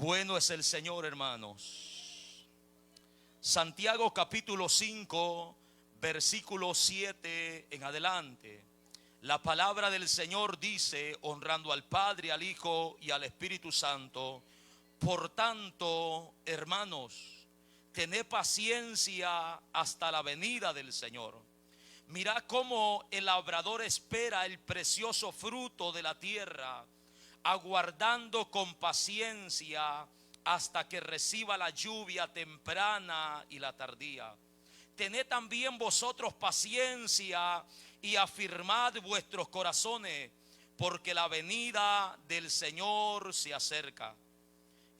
Bueno es el Señor, hermanos. Santiago capítulo 5, versículo 7 en adelante. La palabra del Señor dice, honrando al Padre, al Hijo y al Espíritu Santo: por tanto, hermanos, tened paciencia hasta la venida del Señor. Mirad cómo el labrador espera el precioso fruto de la tierra, aguardando con paciencia hasta que reciba la lluvia temprana y la tardía. Tened también vosotros paciencia y afirmad vuestros corazones, porque la venida del Señor se acerca.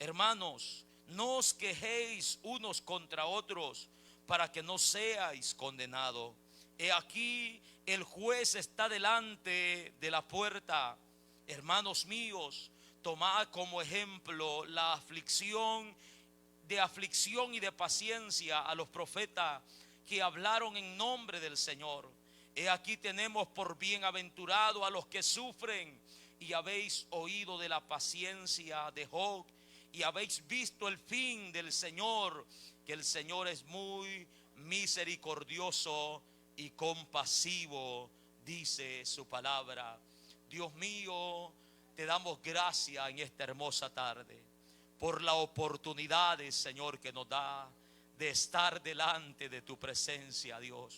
Hermanos, no os quejéis unos contra otros, para que no seáis condenados. He aquí, el juez está delante de la puerta. Hermanos míos, tomad como ejemplo la aflicción y de paciencia a los profetas que hablaron en nombre del Señor. He aquí tenemos por bienaventurado a los que sufren. Y habéis oído de la paciencia de Job, y habéis visto el fin del Señor, que el Señor es muy misericordioso y compasivo, dice su palabra. Dios mío, te damos gracias en esta hermosa tarde por la oportunidad, Señor, que nos da de estar delante de tu presencia, Dios.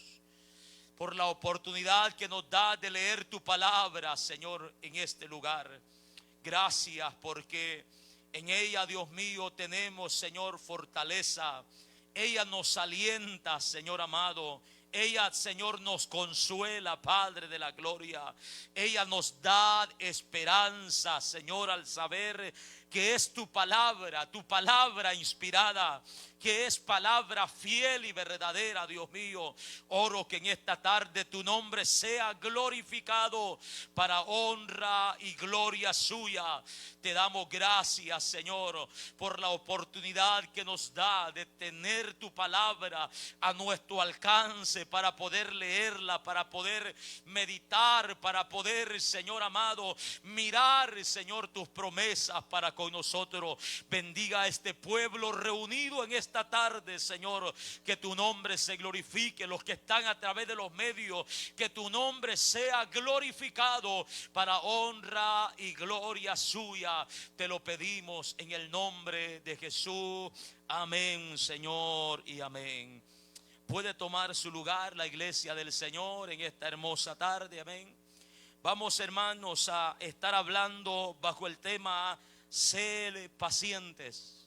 Por la oportunidad que nos da de leer tu palabra, Señor, en este lugar. Gracias porque en ella, Dios mío, tenemos, Señor, fortaleza. Ella nos alienta, Señor amado. Ella, Señor, nos consuela, Padre de la gloria. Ella nos da esperanza, Señor, al saber que es tu palabra inspirada, que es palabra fiel y verdadera, Dios mío. Oro que en esta tarde tu nombre sea glorificado para honra y gloria suya. Te damos gracias, Señor, por la oportunidad que nos da de tener tu palabra a nuestro alcance, para poder leerla, para poder meditar, para poder, Señor amado, mirar, Señor, tus promesas para con nosotros. Bendiga a este pueblo reunido en esta tarde, Señor, que tu nombre se glorifique. Los que están a través de los medios, que tu nombre sea glorificado para honra y gloria suya. Te lo pedimos en el nombre de Jesús. Amén, Señor, y amén. Puede tomar su lugar la iglesia del Señor en esta hermosa tarde, amén. Vamos, hermanos, a estar hablando bajo el tema sed pacientes.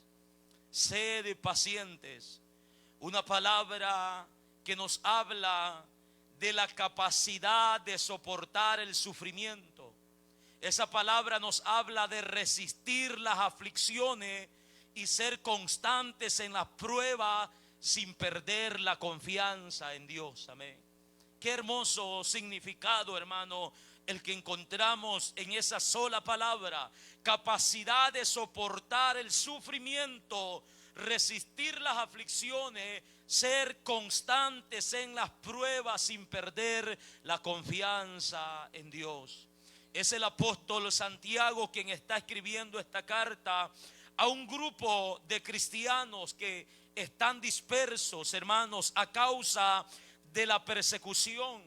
Sed pacientes. Una palabra que nos habla de la capacidad de soportar el sufrimiento. Esa palabra nos habla de resistir las aflicciones y ser constantes en las pruebas sin perder la confianza en Dios. Amén. Qué hermoso significado, hermano, el que encontramos en esa sola palabra. Capacidad de soportar el sufrimiento, resistir las aflicciones, ser constantes en las pruebas sin perder la confianza en Dios. Es el apóstol Santiago quien está escribiendo esta carta a un grupo de cristianos que están dispersos, hermanos, a causa de la persecución.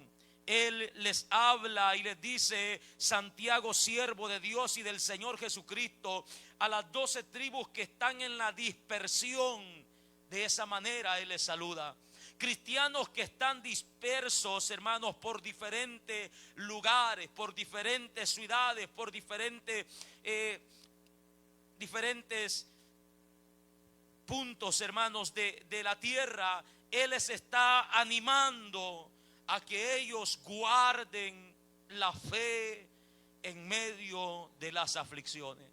Él les habla y les dice: Santiago, siervo de Dios y del Señor Jesucristo, a las 12 tribus que están en la dispersión. De esa manera Él les saluda. Cristianos que están dispersos, hermanos, por diferentes lugares, por diferentes ciudades, por diferentes puntos, hermanos, de la tierra. Él les está animando a que ellos guarden la fe en medio de las aflicciones.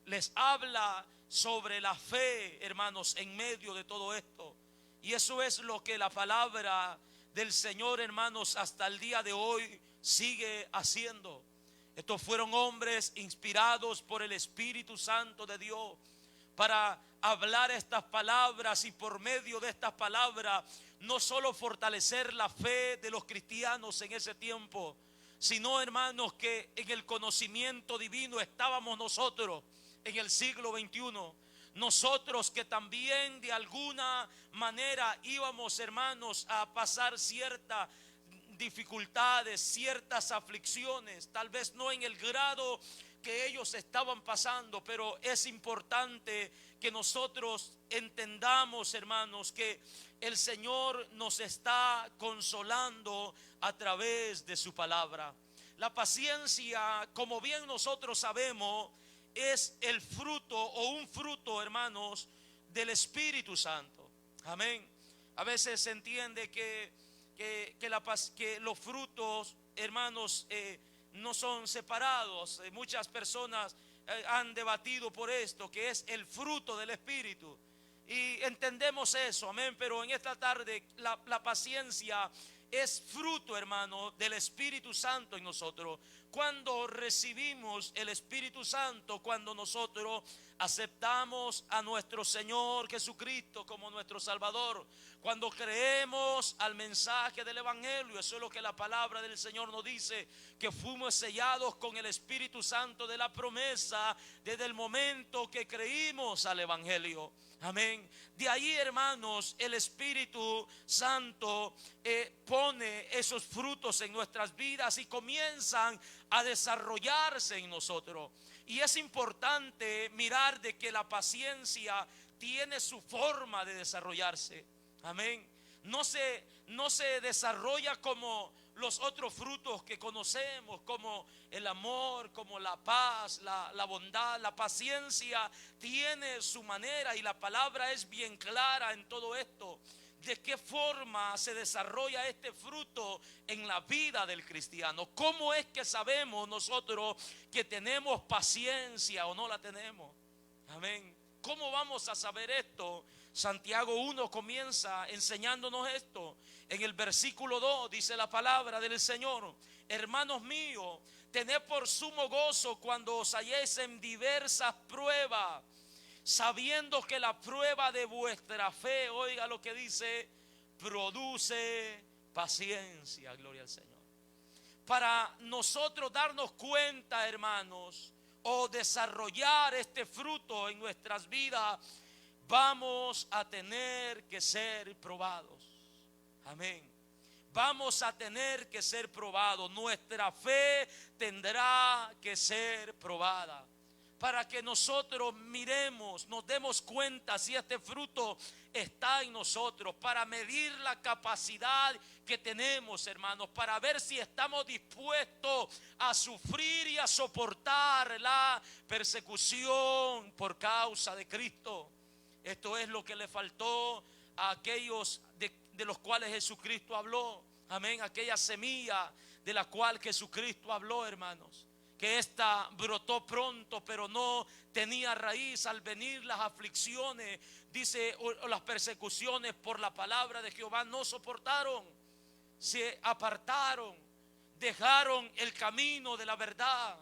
Les habla sobre la fe, hermanos, en medio de todo esto. Y eso es lo que la palabra del Señor, hermanos, hasta el día de hoy sigue haciendo. Estos fueron hombres inspirados por el Espíritu Santo de Dios para hablar estas palabras, y por medio de estas palabras no solo fortalecer la fe de los cristianos en ese tiempo, sino, hermanos, que en el conocimiento divino estábamos nosotros en el siglo XXI. nosotros que también de alguna manera íbamos, hermanos, a pasar ciertas dificultades, ciertas aflicciones, tal vez no en el grado que ellos estaban pasando, pero es importante que nosotros entendamos, hermanos, que el Señor nos está consolando a través de su palabra. La paciencia, como bien nosotros sabemos, es el fruto o un fruto, hermanos, del Espíritu Santo. Amén. A veces se entiende que los frutos, hermanos, no son separados. Muchas personas han debatido por esto, que es el fruto del Espíritu. Y entendemos eso, amén. Pero en esta tarde la paciencia es fruto, hermano, del Espíritu Santo en nosotros. Cuando recibimos el Espíritu Santo, cuando nosotros aceptamos a nuestro Señor Jesucristo como nuestro Salvador, cuando creemos al mensaje del Evangelio, eso es lo que la palabra del Señor nos dice, que fuimos sellados con el Espíritu Santo de la promesa desde el momento que creímos al Evangelio. Amén. De ahí, hermanos, el Espíritu Santo pone esos frutos en nuestras vidas y comienzan a desarrollarse en nosotros. Y es importante mirar de que la paciencia tiene su forma de desarrollarse. Amén. No se desarrolla como los otros frutos que conocemos, como el amor, como la paz, la bondad. La paciencia tiene su manera y la palabra es bien clara en todo esto. ¿De qué forma se desarrolla este fruto en la vida del cristiano? ¿Cómo es que sabemos nosotros que tenemos paciencia o no la tenemos? Amén. ¿Cómo vamos a saber esto? Santiago 1 comienza enseñándonos esto. En el versículo 2 dice la palabra del Señor: hermanos míos, tened por sumo gozo cuando os halléis en diversas pruebas, sabiendo que la prueba de vuestra fe, oiga lo que dice, produce paciencia. Gloria al Señor. Para nosotros darnos cuenta, hermanos, o desarrollar este fruto en nuestras vidas, vamos a tener que ser probados. Amén. Vamos a tener que ser probados. Nuestra fe tendrá que ser probada, para que nosotros miremos, nos demos cuenta si este fruto está en nosotros, para medir la capacidad que tenemos, hermanos, para ver si estamos dispuestos a sufrir y a soportar la persecución por causa de Cristo. Esto es lo que le faltó a aquellos de los cuales Jesucristo habló. Amén. Aquella semilla de la cual Jesucristo habló, hermanos, que esta brotó pronto, pero no tenía raíz. Al venir las aflicciones, dice, o las persecuciones por la palabra de Jehová, no soportaron, se apartaron, dejaron el camino de la verdad,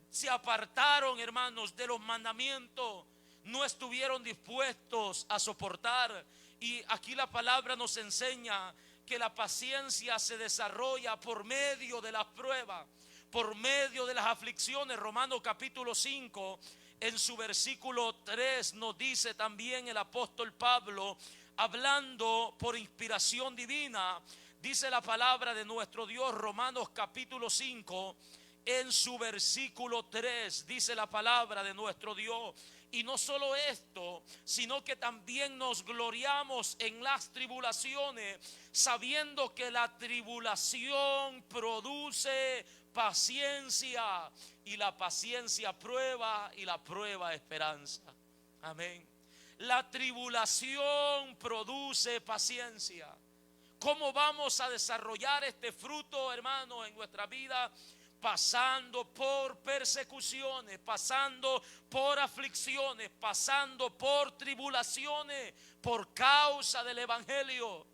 se apartaron, hermanos, de los mandamientos, no estuvieron dispuestos a soportar. Y aquí la palabra nos enseña que la paciencia se desarrolla por medio de las pruebas, por medio de las aflicciones. Romanos capítulo 5, en su versículo 3 nos dice también el apóstol Pablo, hablando por inspiración divina, dice la palabra de nuestro Dios. Romanos capítulo 5, en su versículo 3 dice la palabra de nuestro Dios: y no solo esto, sino que también nos gloriamos en las tribulaciones, sabiendo que la tribulación produce paciencia, y la paciencia prueba, y la prueba esperanza. Amén. La tribulación produce paciencia. ¿Cómo vamos a desarrollar este fruto, hermano, en nuestra vida? Pasando por persecuciones, pasando por aflicciones, pasando por tribulaciones por causa del Evangelio.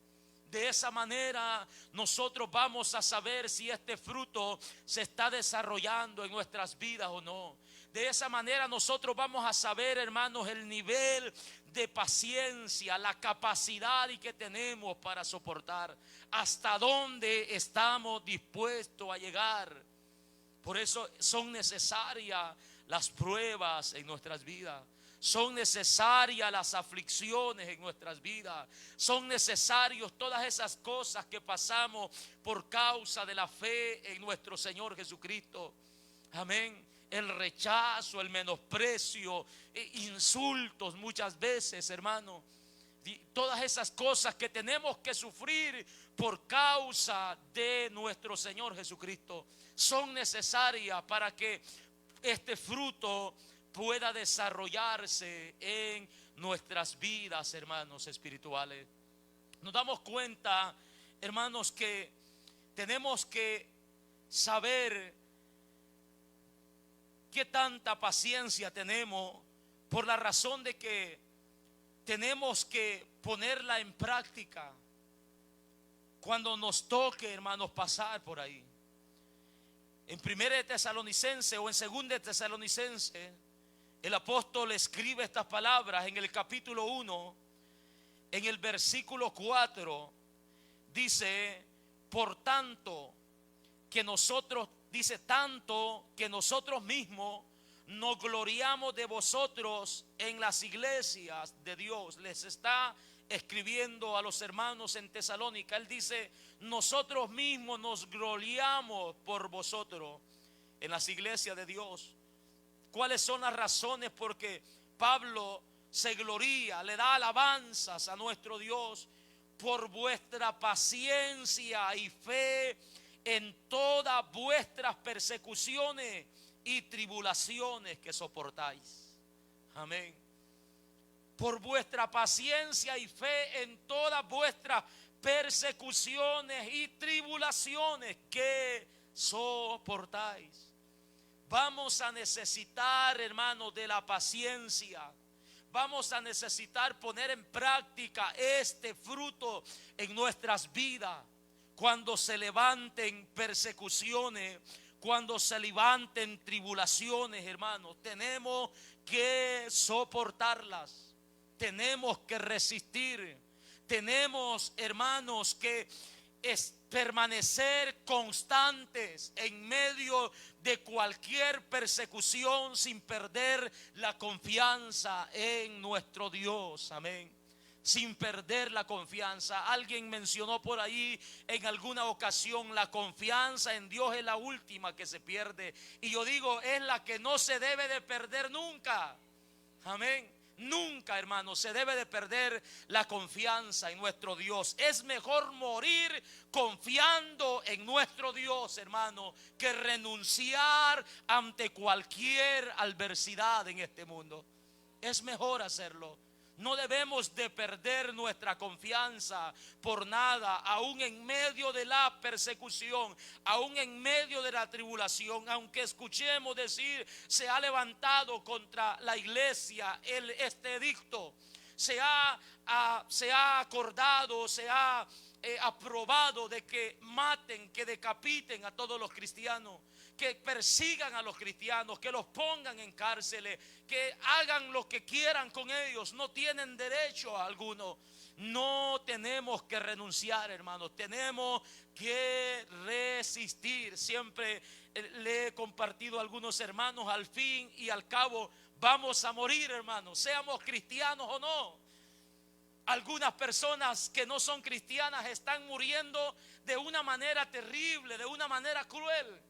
De esa manera nosotros vamos a saber si este fruto se está desarrollando en nuestras vidas o no. De esa manera nosotros vamos a saber, hermanos, el nivel de paciencia, la capacidad y que tenemos para soportar, hasta dónde estamos dispuestos a llegar. Por eso son necesarias las pruebas en nuestras vidas. Son necesarias las aflicciones en nuestras vidas. Son necesarios todas esas cosas que pasamos por causa de la fe en nuestro Señor Jesucristo. Amén. El rechazo, el menosprecio, insultos muchas veces, hermano. Todas esas cosas que tenemos que sufrir por causa de nuestro Señor Jesucristo son necesarias para que este fruto pueda desarrollarse en nuestras vidas, hermanos espirituales. Nos damos cuenta, hermanos, que tenemos que saber qué tanta paciencia tenemos, por la razón de que tenemos que ponerla en práctica cuando nos toque, hermanos, pasar por ahí. En 1 de Tesalonicenses o en 2 de Tesalonicenses, el apóstol escribe estas palabras en el capítulo 1, en el versículo 4, dice, por tanto que nosotros, dice, tanto que nosotros mismos nos gloriamos de vosotros en las iglesias de Dios. Les está escribiendo a los hermanos en Tesalónica. Él dice, nosotros mismos nos gloriamos por vosotros en las iglesias de Dios. ¿Cuáles son las razones por que Pablo se gloria, le da alabanzas a nuestro Dios? Por vuestra paciencia y fe en todas vuestras persecuciones y tribulaciones que soportáis. Amén. Por vuestra paciencia y fe en todas vuestras persecuciones y tribulaciones que soportáis. Vamos a necesitar, hermanos, de la paciencia. Vamos a necesitar poner en práctica este fruto en nuestras vidas. Cuando se levanten persecuciones, cuando se levanten tribulaciones, hermanos, tenemos que soportarlas. Tenemos que resistir. Tenemos, hermanos, que permanecer constantes en medio de cualquier persecución sin perder la confianza en nuestro Dios. Amén. Sin perder la confianza. Alguien mencionó por ahí en alguna ocasión, la confianza en Dios es la última que se pierde. Y yo digo, es la que no se debe de perder nunca. Amén. Nunca, hermano, se debe de perder la confianza en nuestro Dios. Es mejor morir confiando en nuestro Dios, hermano, que renunciar ante cualquier adversidad en este mundo. Es mejor hacerlo. No debemos de perder nuestra confianza por nada, aún en medio de la persecución, aún en medio de la tribulación. Aunque escuchemos decir, se ha levantado contra la iglesia este edicto, se ha acordado, se ha aprobado de que maten, que decapiten a todos los cristianos, que persigan a los cristianos, que los pongan en cárceles, que hagan lo que quieran con ellos. No tienen derecho a alguno. No tenemos que renunciar, hermanos. Tenemos que resistir. Siempre le he compartido a algunos hermanos, al fin y al cabo vamos a morir, hermanos, seamos cristianos o no. Algunas personas que no son cristianas están muriendo de una manera terrible, de una manera cruel.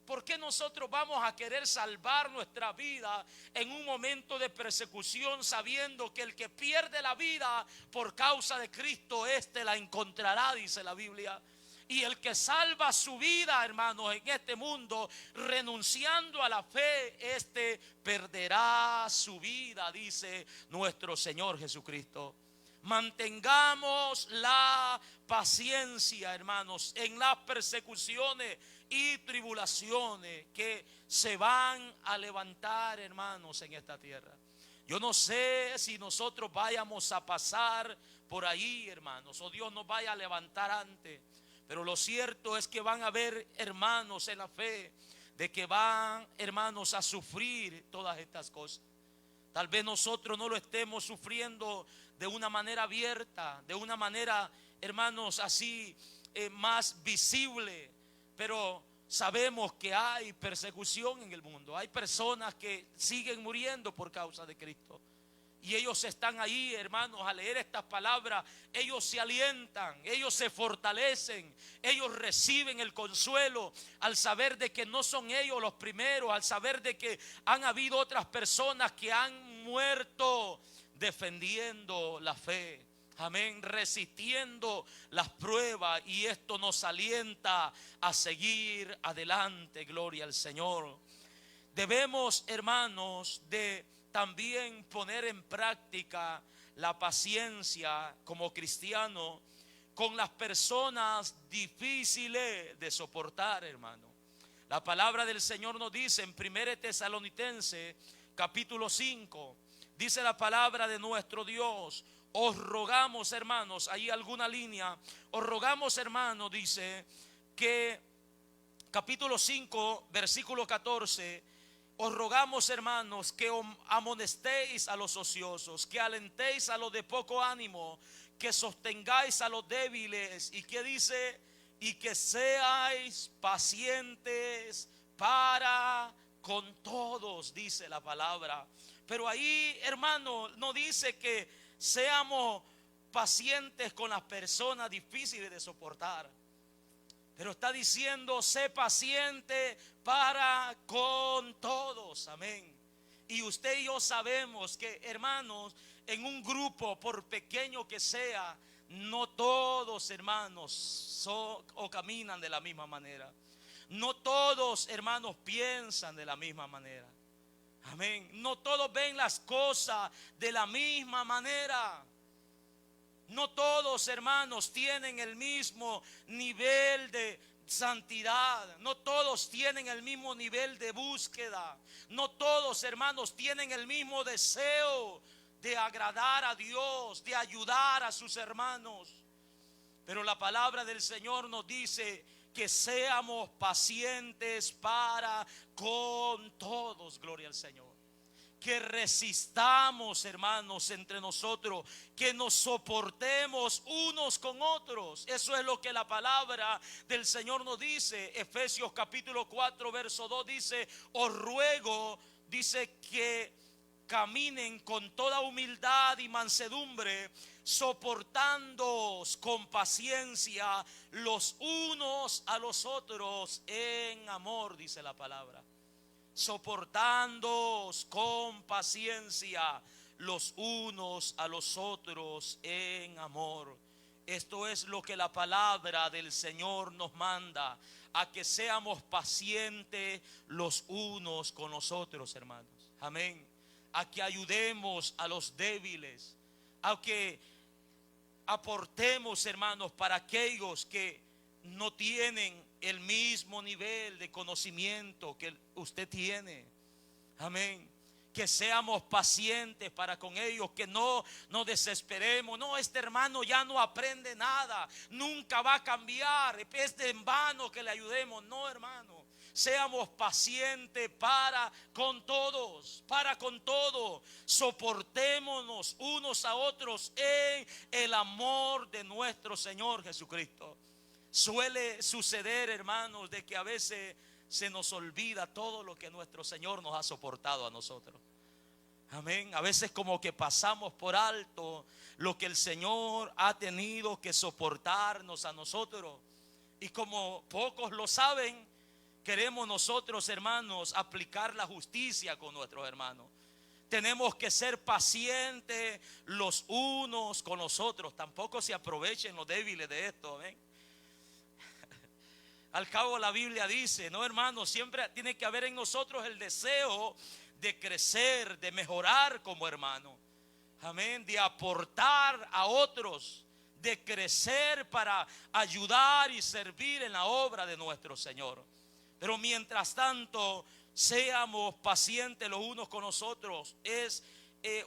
¿Por qué nosotros vamos a querer salvar nuestra vida en un momento de persecución, sabiendo que el que pierde la vida por causa de Cristo, éste la encontrará, dice la Biblia? Y el que salva su vida, hermanos, en este mundo, renunciando a la fe, éste perderá su vida, dice nuestro Señor Jesucristo. Mantengamos la paciencia, hermanos, en las persecuciones y tribulaciones que se van a levantar, hermanos, en esta tierra. Yo no sé si nosotros vayamos a pasar por ahí, hermanos, o Dios nos vaya a levantar antes, pero lo cierto es que van a haber hermanos en la fe, de que van, hermanos, a sufrir todas estas cosas. Tal vez nosotros no lo estemos sufriendo de una manera abierta, de una manera, hermanos, así más visible, pero Sabemos que hay persecución en el mundo. Hay personas que siguen muriendo por causa de Cristo. Y ellos están ahí, hermanos, a leer estas palabras. Ellos se alientan, ellos se fortalecen, ellos reciben el consuelo al saber de que no son ellos los primeros, al saber de que han habido otras personas que han muerto defendiendo la fe. Amén, resistiendo las pruebas, y esto nos alienta a seguir adelante. Gloria al Señor. Debemos, hermanos, de también poner en práctica la paciencia como cristiano con las personas difíciles de soportar, hermano. La palabra del Señor nos dice en 1 Tesalonicenses capítulo 5, dice la palabra de nuestro Dios: os rogamos, hermanos, ahí alguna línea, os rogamos, hermanos, dice que capítulo 5, versículo 14, os rogamos, hermanos, que amonestéis a los ociosos, que alentéis a los de poco ánimo, que sostengáis a los débiles, y que dice, y que seáis pacientes para con todos, dice la palabra. Pero ahí, hermano, no dice que seamos pacientes con las personas difíciles de soportar, pero está diciendo: sé paciente para con todos. Amén. Y usted y yo sabemos que, hermanos, en un grupo, por pequeño que sea, no todos, hermanos, son o caminan de la misma manera. No todos, hermanos, piensan de la misma manera. Amén. No todos ven las cosas de la misma manera. No todos, hermanos, tienen el mismo nivel de santidad. No todos tienen el mismo nivel de búsqueda. No todos, hermanos, tienen el mismo deseo de agradar a Dios, de ayudar a sus hermanos. Pero la palabra del Señor nos dice que seamos pacientes para con todos. Gloria al Señor. Que resistamos, hermanos, entre nosotros, que nos soportemos unos con otros. Eso es lo que la palabra del Señor nos dice. Efesios capítulo 4 verso 2 dice: os ruego, dice, que caminen con toda humildad y mansedumbre, soportándoos con paciencia los unos a los otros en amor, dice la palabra. Soportándoos con paciencia los unos a los otros en amor. Esto es lo que la palabra del Señor nos manda, a que seamos pacientes los unos con los otros, hermanos. Amén. A que ayudemos a los débiles, a que aportemos, hermanos, para aquellos que no tienen el mismo nivel de conocimiento que usted tiene. Amén. Que seamos pacientes para con ellos, que no nos desesperemos. No, este hermano ya no aprende nada, nunca va a cambiar, es de en vano que le ayudemos. No, hermano, seamos pacientes para con todos, para con todo. Soportémonos unos a otros en el amor de nuestro Señor Jesucristo. Suele suceder, hermanos, de que a veces se nos olvida todo lo que nuestro Señor nos ha soportado a nosotros. Amén. A veces como que pasamos por alto lo que el Señor ha tenido que soportarnos a nosotros. Y como pocos lo saben, queremos nosotros, hermanos, aplicar la justicia con nuestros hermanos. Tenemos que ser pacientes los unos con los otros. Tampoco se aprovechen los débiles de esto. Amén. Al cabo la Biblia dice, no, hermanos, siempre tiene que haber en nosotros el deseo de crecer, de mejorar como hermano. Amén. De aportar a otros, de crecer para ayudar y servir en la obra de nuestro Señor. Pero mientras tanto, seamos pacientes los unos con los otros. Es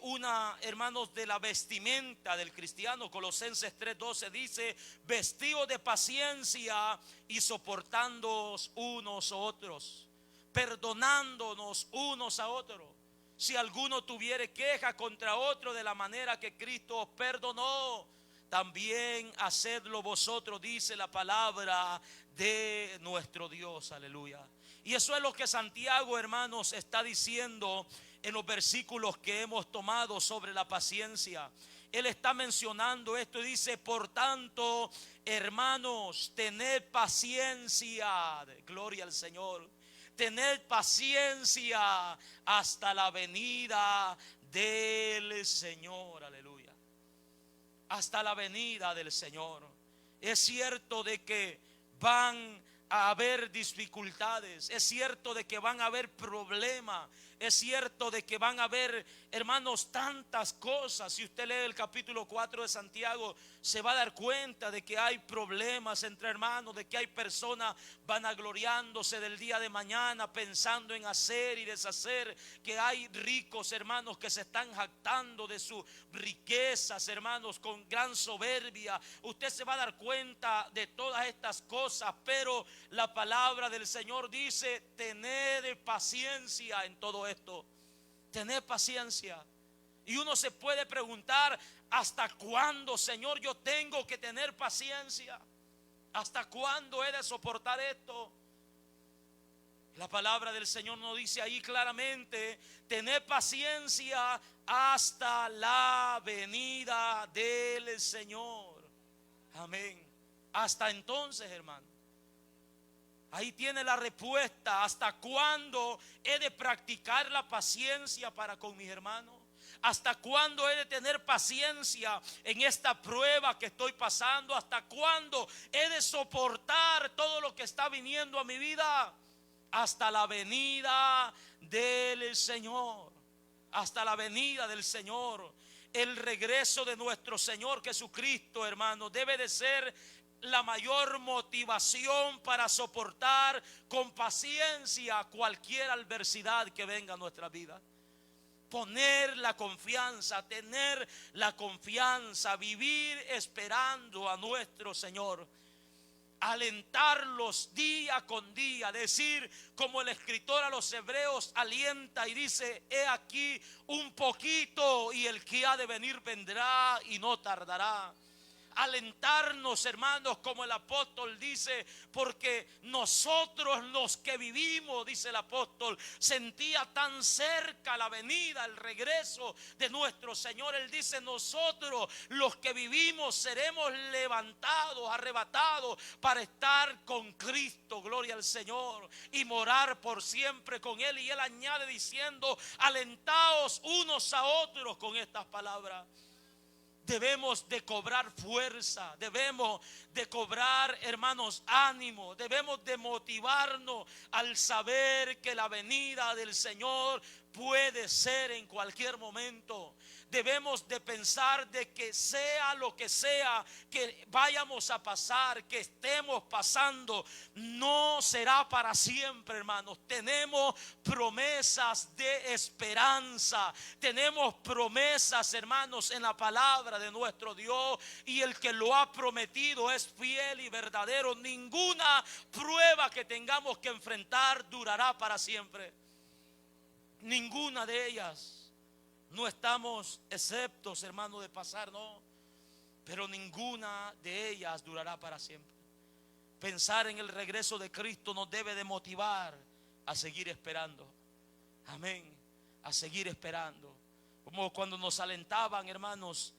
una, hermanos, de la vestimenta del cristiano. Colosenses 3:12 dice: vestidos de paciencia y soportándoos unos a otros, perdonándonos unos a otros. Si alguno tuviere queja contra otro, de la manera que Cristo os perdonó, también hacedlo vosotros, dice la palabra de nuestro Dios. Aleluya. Y eso es lo que Santiago, hermanos, está diciendo en los versículos que hemos tomado sobre la paciencia. Él está mencionando esto y dice: por tanto, hermanos, tened paciencia. Gloria al Señor. Tened paciencia hasta la venida del Señor. Aleluya. Hasta la venida del Señor. Es cierto de que van a haber dificultades, es cierto de que van a haber problemas, es cierto de que van a haber, hermanos, tantas cosas. Si usted lee el capítulo 4 de Santiago, se va a dar cuenta de que hay problemas entre hermanos, de que hay personas vanagloriándose del día de mañana, pensando en hacer y deshacer, que hay ricos, hermanos, que se están jactando de sus riquezas, hermanos, con gran soberbia. Usted se va a dar cuenta de todas estas cosas, pero la palabra del Señor dice: tened paciencia en todo esto. Tened paciencia. Y uno se puede preguntar: ¿hasta cuándo, Señor, yo tengo que tener paciencia? ¿Hasta cuándo he de soportar esto? La palabra del Señor nos dice ahí claramente: tened paciencia hasta la venida del Señor. Amén. Hasta entonces, hermano. Ahí tiene la respuesta. ¿Hasta cuándo he de practicar la paciencia para con mis hermanos? ¿Hasta cuándo he de tener paciencia en esta prueba que estoy pasando? ¿Hasta cuándo he de soportar todo lo que está viniendo a mi vida? Hasta la venida del Señor. Hasta la venida del Señor. El regreso de nuestro Señor Jesucristo, hermano, debe de ser la mayor motivación para soportar con paciencia cualquier adversidad que venga a nuestra vida. Poner la confianza, tener la confianza, vivir esperando a nuestro Señor. Alentarlos día con día, decir como el escritor a los hebreos alienta y dice: he aquí un poquito y el que ha de venir vendrá y no tardará. Alentarnos, hermanos, como el apóstol dice, porque nosotros los que vivimos, dice el apóstol, sentía tan cerca la venida, el regreso de nuestro Señor. Él dice: nosotros los que vivimos seremos levantados, arrebatados para estar con Cristo, gloria al Señor, y morar por siempre con Él. Y Él añade diciendo: alentaos unos a otros con estas palabras. Debemos de cobrar fuerza, debemos de cobrar, hermanos, ánimo, debemos de motivarnos al saber que la venida del Señor puede ser en cualquier momento. Debemos de pensar de que sea lo que sea que vayamos a pasar, que estemos pasando, no será para siempre, hermanos. Tenemos promesas de esperanza, tenemos promesas, hermanos, en la palabra de nuestro Dios, y el que lo ha prometido es fiel y verdadero. Ninguna prueba que tengamos que enfrentar durará para siempre. Ninguna de ellas. No estamos exceptos, hermanos, de pasar, no. Pero ninguna de ellas durará para siempre. Pensar en el regreso de Cristo nos debe de motivar a seguir esperando. Amén. A seguir esperando. Como cuando nos alentaban, hermanos,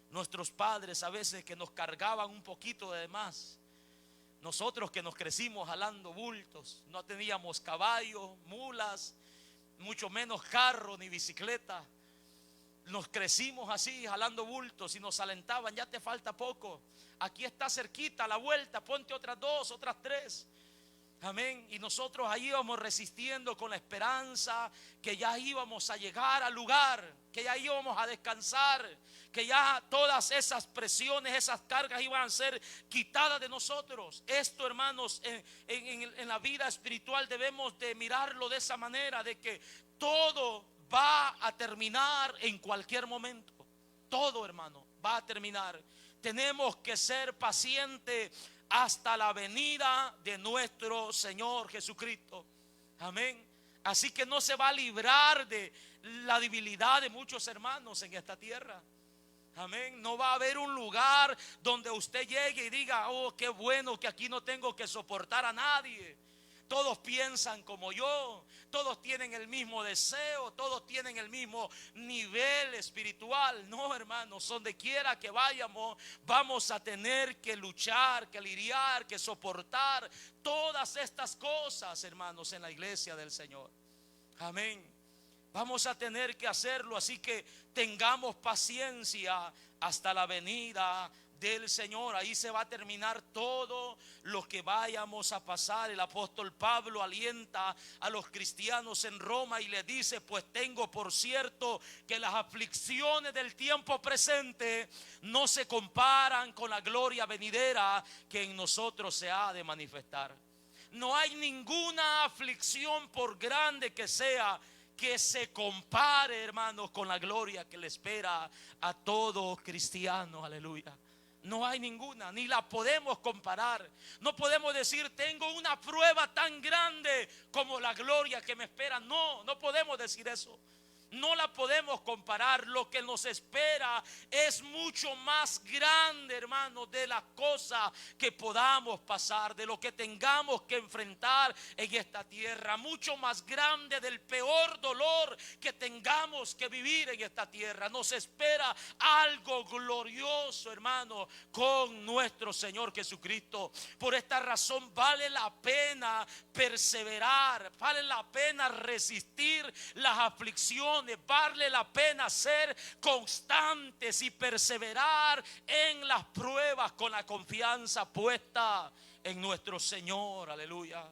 nuestros padres a veces, que nos cargaban un poquito de más. Nosotros que nos crecimos jalando bultos, no teníamos caballos, mulas, mucho menos carro ni bicicleta. Nos crecimos así, jalando bultos, y nos alentaban: ya te falta poco, aquí está cerquita, a la vuelta, ponte otras 2, otras 3. Amén. Y nosotros ahí íbamos resistiendo con la esperanza que ya íbamos a llegar al lugar, que ya íbamos a descansar, que ya todas esas presiones, esas cargas iban a ser quitadas de nosotros. Esto, hermanos, en la vida espiritual debemos de mirarlo de esa manera, de que todo va a terminar en cualquier momento. Todo, hermano, va a terminar. Tenemos que ser pacientes hasta la venida de nuestro Señor Jesucristo. Amén. Así que no se va a librar de la debilidad de muchos hermanos en esta tierra. Amén. No va a haber un lugar donde usted llegue y diga: oh, qué bueno que aquí no tengo que soportar a nadie. Todos piensan como yo, todos tienen el mismo deseo, todos tienen el mismo nivel espiritual. No, hermanos, donde quiera que vayamos, vamos a tener que luchar, que lidiar, que soportar todas estas cosas, hermanos, en la iglesia del Señor. Amén. Vamos a tener que hacerlo, así que tengamos paciencia hasta la venida del Señor. Ahí se va a terminar todo lo que vayamos a pasar. El apóstol Pablo alienta a los cristianos en Roma y les dice: pues tengo por cierto que las aflicciones del tiempo presente no se comparan con la gloria venidera que en nosotros se ha de manifestar. No hay ninguna aflicción, por grande que sea, que se compare, hermanos, con la gloria que le espera a todo cristiano. Aleluya. No hay ninguna, ni la podemos comparar. No podemos decir: tengo una prueba tan grande como la gloria que me espera. No, no podemos decir eso. No la podemos comparar. Lo que nos espera es mucho más grande, hermanos, de las cosas que podamos pasar, de lo que tengamos que enfrentar en esta tierra. Mucho más grande del peor dolor que tengamos que vivir en esta tierra. Nos espera algo glorioso, hermano, con nuestro Señor Jesucristo. Por esta razón vale la pena perseverar, vale la pena resistir las aflicciones, vale la pena ser constantes y perseverar en las pruebas con la confianza puesta en nuestro Señor. Aleluya.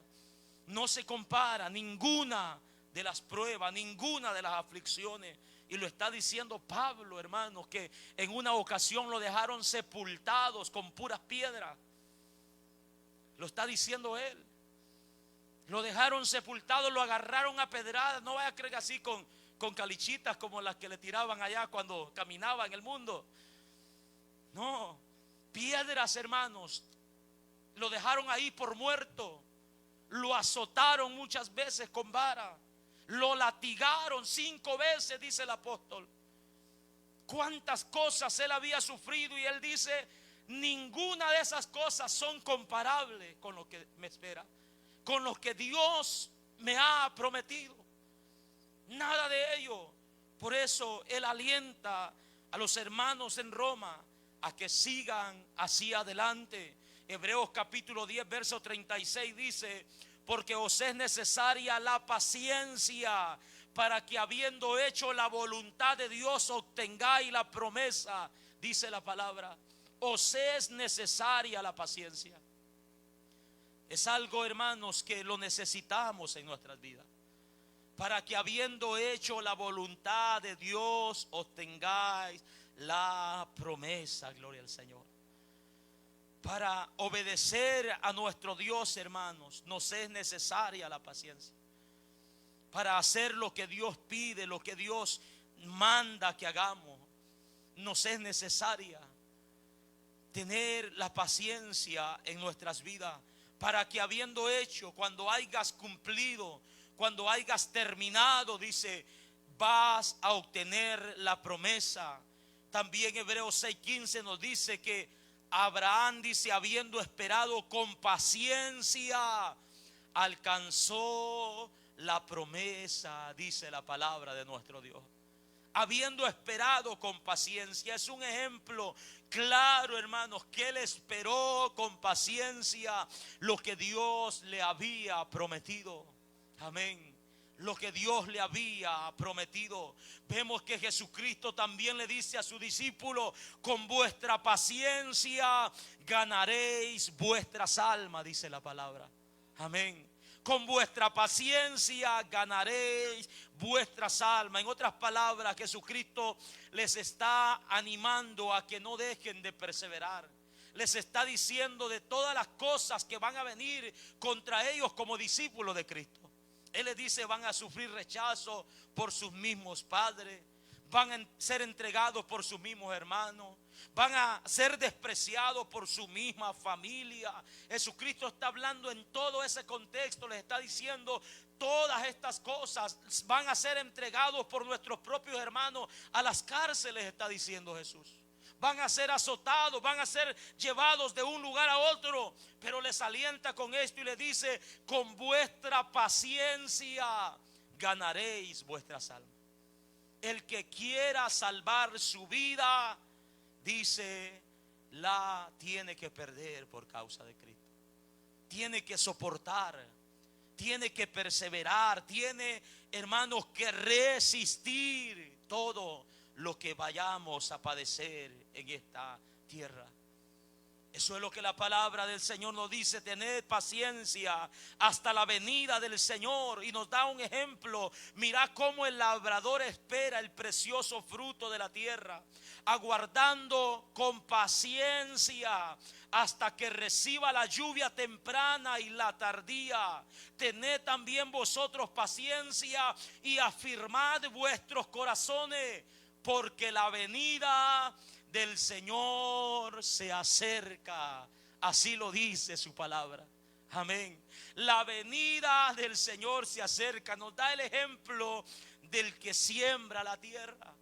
No se compara ninguna de las pruebas, ninguna de las aflicciones. Y lo está diciendo Pablo, hermanos, que en una ocasión lo dejaron sepultados con puras piedras. Lo está diciendo él. Lo dejaron sepultado, lo agarraron a pedradas. No vaya a creer así con calichitas como las que le tiraban allá cuando caminaba en el mundo. No, piedras, hermanos. Lo dejaron ahí por muerto. Lo azotaron muchas veces con vara. Lo latigaron 5 veces, dice el apóstol. Cuántas cosas él había sufrido, y él dice: ninguna de esas cosas son comparables con lo que me espera, con lo que Dios me ha prometido. Nada de ello. Por eso él alienta a los hermanos en Roma a que sigan hacia adelante. Hebreos capítulo 10 verso 36 dice: porque os es necesaria la paciencia, para que habiendo hecho la voluntad de Dios obtengáis la promesa. Dice la palabra, os es necesaria la paciencia. Es algo, hermanos, que lo necesitamos en nuestras vidas, para que habiendo hecho la voluntad de Dios obtengáis la promesa. Gloria al Señor. Para obedecer a nuestro Dios, hermanos, nos es necesaria la paciencia. Para hacer lo que Dios pide, lo que Dios manda que hagamos, nos es necesaria tener la paciencia en nuestras vidas, para que habiendo hecho, cuando hayas cumplido, cuando hayas terminado, dice, vas a obtener la promesa. También Hebreos 6:15 nos dice que Abraham, dice, habiendo esperado con paciencia, alcanzó la promesa, dice la palabra de nuestro Dios. Habiendo esperado con paciencia, es un ejemplo claro, hermanos, que él esperó con paciencia lo que Dios le había prometido. Amén. Lo que Dios le había prometido. Vemos que Jesucristo también le dice a su discípulo: con vuestra paciencia ganaréis vuestras almas, dice la palabra. Amén. Con vuestra paciencia ganaréis vuestras almas. En otras palabras, Jesucristo les está animando a que no dejen de perseverar. Les está diciendo de todas las cosas que van a venir contra ellos como discípulos de Cristo. Él les dice: van a sufrir rechazo por sus mismos padres, van a ser entregados por sus mismos hermanos, van a ser despreciados por su misma familia. Jesucristo está hablando en todo ese contexto, les está diciendo: todas estas cosas van a ser entregados por nuestros propios hermanos a las cárceles, está diciendo Jesús. van a ser azotados, van a ser llevados de un lugar a otro. Pero les alienta con esto y les dice: con vuestra paciencia ganaréis vuestras almas. El que quiera salvar su vida, dice, la tiene que perder por causa de Cristo. Tiene que soportar, tiene que perseverar, tiene, hermanos, que resistir todo lo que vayamos a padecer en esta tierra. Eso es lo que la palabra del Señor nos dice: tened paciencia hasta la venida del Señor. Y nos da un ejemplo. Mirá cómo el labrador espera el precioso fruto de la tierra, aguardando con paciencia hasta que reciba la lluvia temprana y la tardía. Tened también vosotros paciencia y afirmad vuestros corazones, porque la venida del Señor se acerca. Así lo dice su palabra. Amén. La venida del Señor se acerca. Nos da el ejemplo del que siembra la tierra.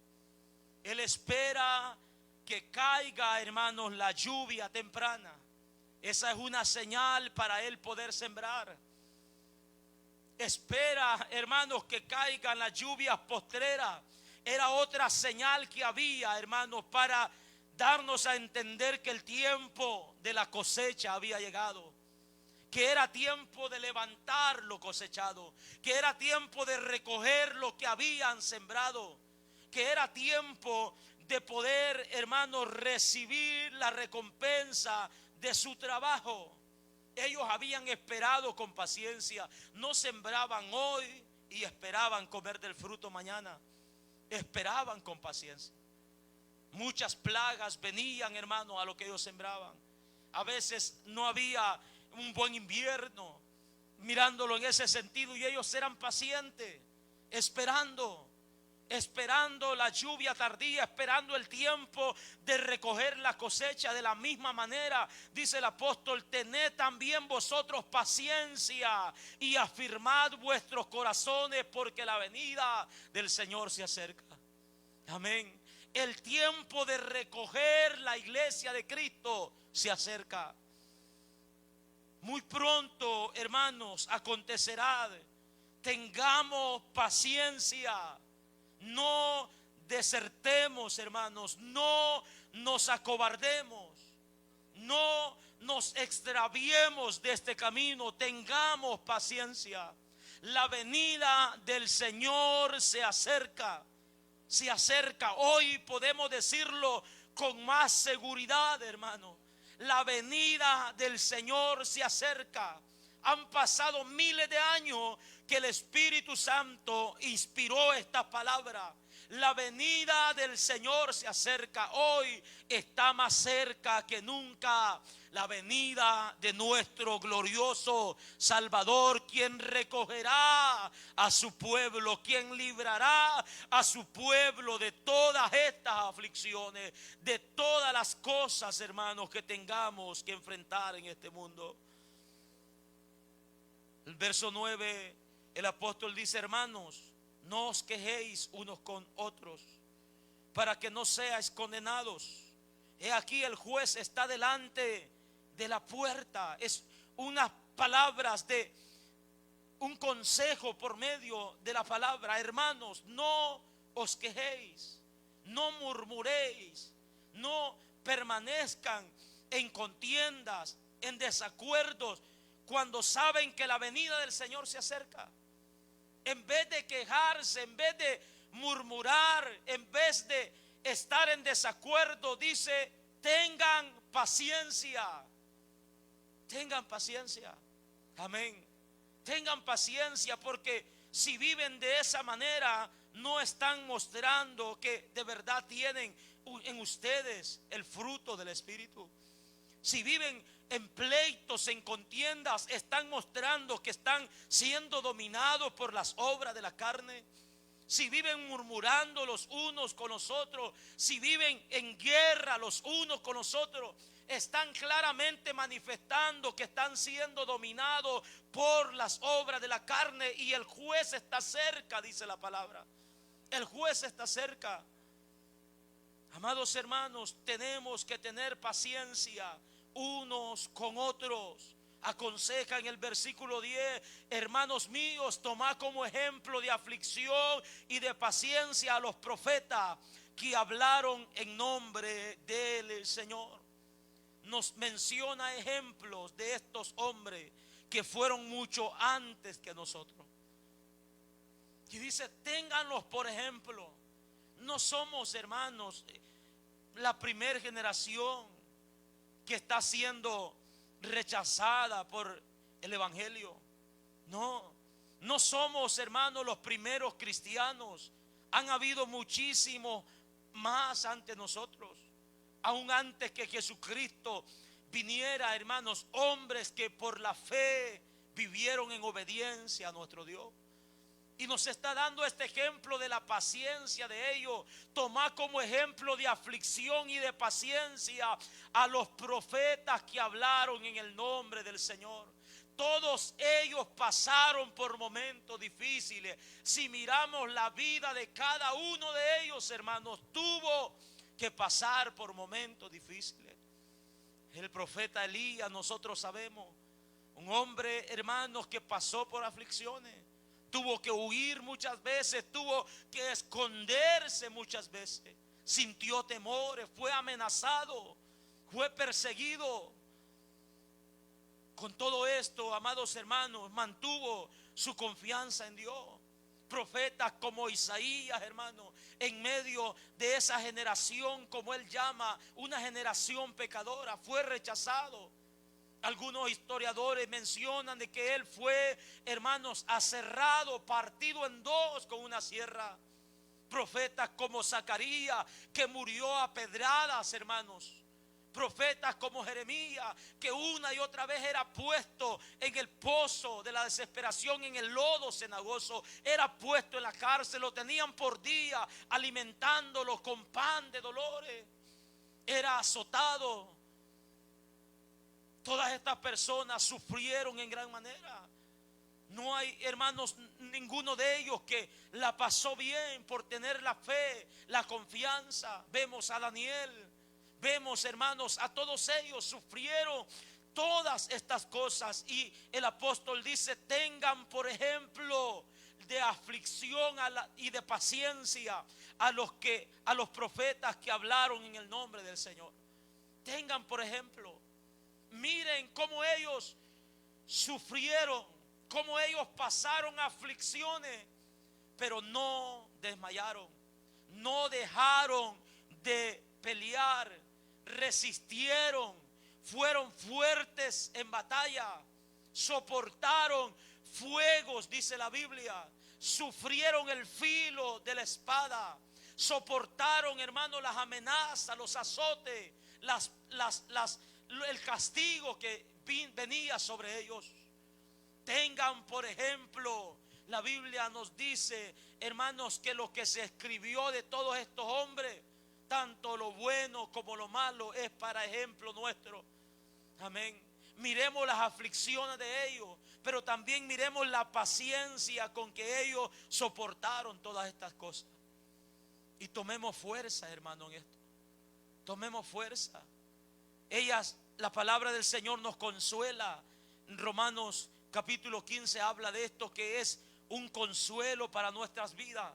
Él espera que caiga, hermanos, la lluvia temprana. Esa es una señal para él poder sembrar. Espera, hermanos, que caigan las lluvias postreras. Era otra señal que había, hermanos, para darnos a entender que el tiempo de la cosecha había llegado, que era tiempo de levantar lo cosechado, que era tiempo de recoger lo que habían sembrado, que era tiempo de poder, hermanos, recibir la recompensa de su trabajo. Ellos habían esperado con paciencia, no sembraban hoy y esperaban comer del fruto mañana. Esperaban con paciencia. Muchas plagas venían, hermano, a lo que ellos sembraban. A veces no había un buen invierno, mirándolo en ese sentido, y ellos eran pacientes, esperando la lluvia tardía, esperando el tiempo de recoger la cosecha. De la misma manera, dice el apóstol: tened también vosotros paciencia y afirmad vuestros corazones, porque la venida del Señor se acerca. Amén. El tiempo de recoger la iglesia de Cristo se acerca. Muy pronto, hermanos, acontecerá. Tengamos paciencia. No desertemos, hermanos. No nos acobardemos. No nos extraviemos de este camino. Tengamos paciencia. La venida del Señor se acerca. Se acerca. Hoy podemos decirlo con más seguridad, hermano. La venida del Señor se acerca. Han pasado miles de años que el Espíritu Santo inspiró esta palabra. La venida del Señor se acerca. Hoy está más cerca que nunca la venida de nuestro glorioso Salvador, quien recogerá a su pueblo, quien librará a su pueblo de todas estas aflicciones, de todas las cosas, hermanos, que tengamos que enfrentar en este mundo. El verso 9, el apóstol dice: hermanos, no os quejéis unos con otros, para que no seáis condenados. He aquí, el juez está delante de la puerta. Es unas palabras de un consejo por medio de la palabra. Hermanos, no os quejéis, no murmuréis, no permanezcan en contiendas, en desacuerdos, cuando saben que la venida del Señor se acerca. En vez de quejarse, en vez de murmurar, en vez de estar en desacuerdo, dice: tengan paciencia. Tengan paciencia. Amén. Tengan paciencia, porque si viven de esa manera, no están mostrando que de verdad tienen en ustedes el fruto del Espíritu. Si viven en pleitos, en contiendas, están mostrando que están siendo dominados por las obras de la carne. Si viven murmurando los unos con los otros, si viven en guerra los unos con los otros, están claramente manifestando que están siendo dominados por las obras de la carne. Y el juez está cerca, dice la palabra. El juez está cerca. Amados hermanos, tenemos que tener paciencia unos con otros. Aconseja en el versículo 10: hermanos míos, tomad como ejemplo de aflicción y de paciencia a los profetas que hablaron en nombre del Señor. Nos menciona ejemplos de estos hombres que fueron mucho antes que nosotros. Y dice: ténganlos por ejemplo. No somos, hermanos, la primera generación que está siendo rechazada por el evangelio. No somos, hermanos, los primeros cristianos. Han habido muchísimos más ante nosotros. Aún antes que Jesucristo viniera, hermanos, hombres que por la fe vivieron en obediencia a nuestro Dios. Y nos está dando este ejemplo de la paciencia de ellos. Tomad como ejemplo de aflicción y de paciencia a los profetas que hablaron en el nombre del Señor. Todos ellos pasaron por momentos difíciles. Si miramos la vida de cada uno de ellos, hermanos, tuvo que pasar por momentos difíciles. El profeta Elías, nosotros sabemos, un hombre, hermanos, que pasó por aflicciones. Tuvo que huir muchas veces, tuvo que esconderse muchas veces. Sintió temores, fue amenazado, fue perseguido. Con todo esto, amados hermanos, mantuvo su confianza en Dios. Profetas como Isaías, hermano, en medio de esa generación, como él llama, una generación pecadora, fue rechazado. Algunos historiadores mencionan de que él fue, hermanos, aserrado, partido en dos con una sierra. Profetas como Zacarías, que murió a pedradas, hermanos. Profetas como Jeremías, que una y otra vez era puesto en el pozo de la desesperación, en el lodo cenagoso. Era puesto en la cárcel, lo tenían por día alimentándolo con pan de dolores. Era azotado. Todas estas personas sufrieron en gran manera. No hay, hermanos, ninguno de ellos que la pasó bien por tener la fe, la confianza. Vemos a Daniel, vemos, hermanos, a todos ellos sufrieron todas estas cosas. Y el apóstol dice: tengan por ejemplo de aflicción y de paciencia a los profetas que hablaron en el nombre del Señor. Tengan por ejemplo. Miren cómo ellos sufrieron, cómo ellos pasaron aflicciones, pero no desmayaron, no dejaron de pelear, resistieron, fueron fuertes en batalla, soportaron fuegos, dice la Biblia, sufrieron el filo de la espada, soportaron, hermano, las amenazas, los azotes, el castigo que venía sobre ellos. Tengan por ejemplo, la Biblia nos dice, hermanos, que lo que se escribió de todos estos hombres, tanto lo bueno como lo malo, es para ejemplo nuestro. Amén. Miremos las aflicciones de ellos, pero también miremos la paciencia con que ellos soportaron todas estas cosas. Y tomemos fuerza, hermano, en esto. Tomemos fuerza. La palabra del Señor nos consuela. Romanos capítulo 15 habla de esto, que es un consuelo para nuestras vidas.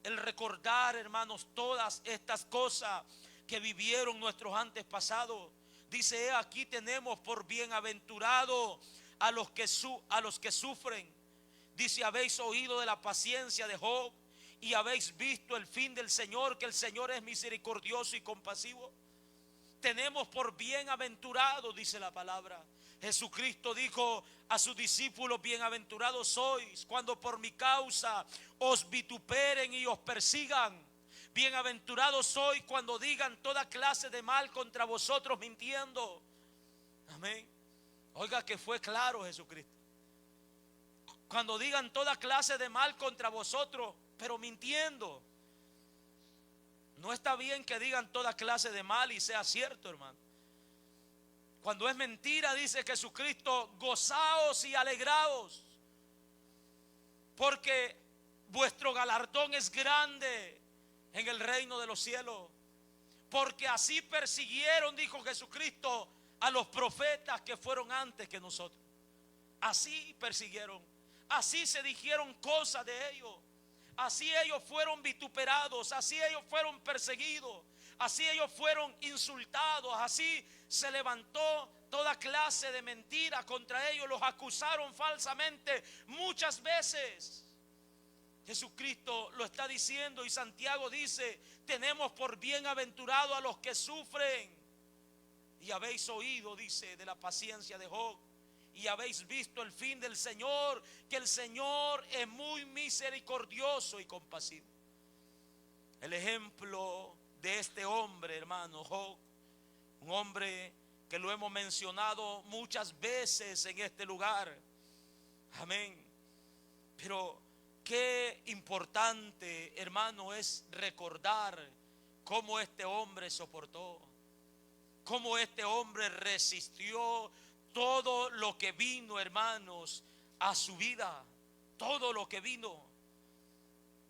El recordar, hermanos, todas estas cosas que vivieron nuestros antepasados. Dice: aquí tenemos por bienaventurado a los que sufren. Dice: habéis oído de la paciencia de Job y habéis visto el fin del Señor, que el Señor es misericordioso y compasivo. Tenemos por bienaventurado, dice la palabra. Jesucristo dijo a sus discípulos: bienaventurados sois cuando por mi causa os vituperen y os persigan. Bienaventurados sois cuando digan toda clase de mal contra vosotros mintiendo. Amén. Oiga que fue claro Jesucristo. Cuando digan toda clase de mal contra vosotros, pero mintiendo. No está bien que digan toda clase de mal y sea cierto, hermano. Cuando es mentira, dice Jesucristo: gozaos y alegraos, porque vuestro galardón es grande en el reino de los cielos. Porque así persiguieron, dijo Jesucristo, a los profetas que fueron antes que nosotros. Así persiguieron, así se dijeron cosas de ellos, así ellos fueron vituperados, así ellos fueron perseguidos, así ellos fueron insultados, así se levantó toda clase de mentira contra ellos, los acusaron falsamente muchas veces. Jesucristo lo está diciendo y Santiago dice: tenemos por bienaventurado a los que sufren. Y habéis oído, dice, de la paciencia de Job, y habéis visto el fin del Señor, que el Señor es muy misericordioso y compasivo. El ejemplo de este hombre, hermano, Job, un hombre que lo hemos mencionado muchas veces en este lugar. Amén. Pero qué importante, hermano, es recordar cómo este hombre soportó, cómo este hombre resistió todo lo que vino, hermanos, a su vida. Todo lo que vino.